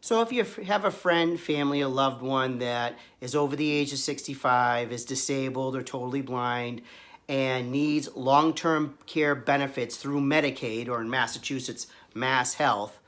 So if you have a friend, family, or loved one that is over the age of 65, is disabled or totally blind, and needs long-term care benefits through Medicaid, or in Massachusetts, Mass Health,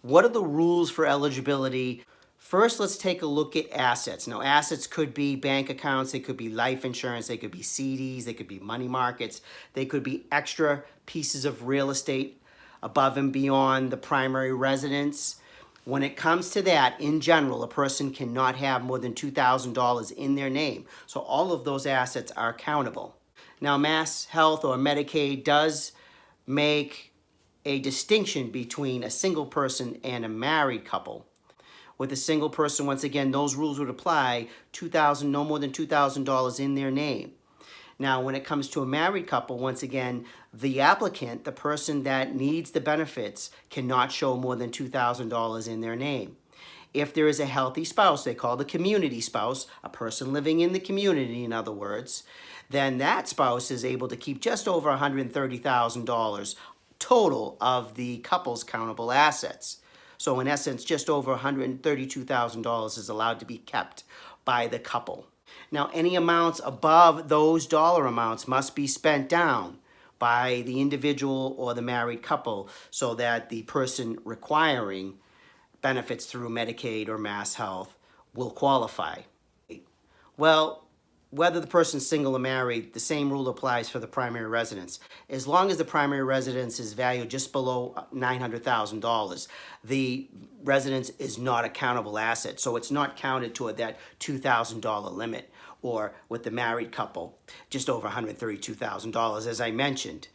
what are the rules for eligibility? First, let's take a look at assets. Now, assets could be bank accounts, they could be life insurance, they could be CDs, they could be money markets, they could be extra pieces of real estate above and beyond the primary residence. When it comes to that, in general, a person cannot have more than $2,000 in their name. So all of those assets are countable. Now, Mass Health or Medicaid does make a distinction between a single person and a married couple. With a single person, once again, those rules would apply, no more than $2,000 in their name. Now, when it comes to a married couple, once again, the applicant, the person that needs the benefits, cannot show more than $2,000 in their name. If there is a healthy spouse, they call the community spouse, a person living in the community, in other words, then that spouse is able to keep just over $130,000 total of the couple's countable assets. So in essence, just over $132,000 is allowed to be kept by the couple. Now, any amounts above those dollar amounts must be spent down by the individual or the married couple so that the person requiring benefits through Medicaid or Mass Health will qualify. Well, whether the person's single or married, the same rule applies for the primary residence. As long as the primary residence is valued just below $900,000, the residence is not a countable asset. So it's not counted toward that $2,000 limit, or with the married couple, just over $132,000, as I mentioned.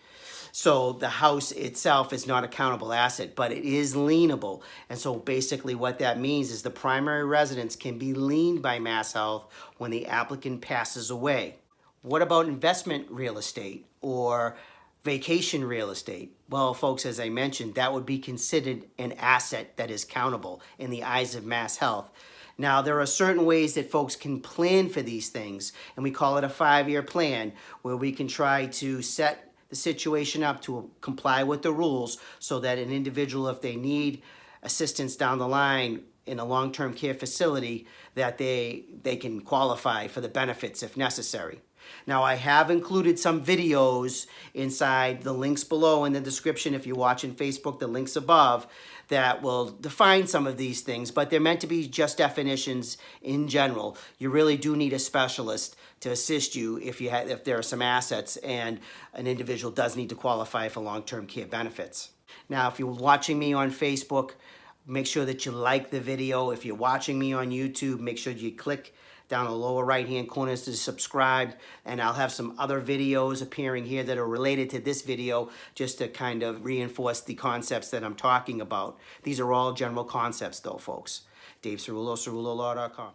So the house itself is not a countable asset, but it is lienable. And so basically what that means is the primary residence can be liened by Mass Health when the applicant passes away. What about investment real estate or vacation real estate? Well, folks, as I mentioned, that would be considered an asset that is countable in the eyes of Mass Health. Now, there are certain ways that folks can plan for these things, and we call it a 5-year plan, where we can try to set the situation up to comply with the rules so that an individual, if they need assistance down the line in a long-term care facility, that they can qualify for the benefits if necessary. Now, I have included some videos inside the links below in the description. If you're watching Facebook, the links above, that will define some of these things, but they're meant to be just definitions in general. You really do need a specialist to assist you if there are some assets and an individual does need to qualify for long-term care benefits. Now, if you're watching me on Facebook, make sure that you like the video. If you're watching me on YouTube, make sure you click down the lower right-hand corner to subscribe, and I'll have some other videos appearing here that are related to this video just to kind of reinforce the concepts that I'm talking about. These are all general concepts though, folks. Dave Ceruolo, CeruoloLaw.com.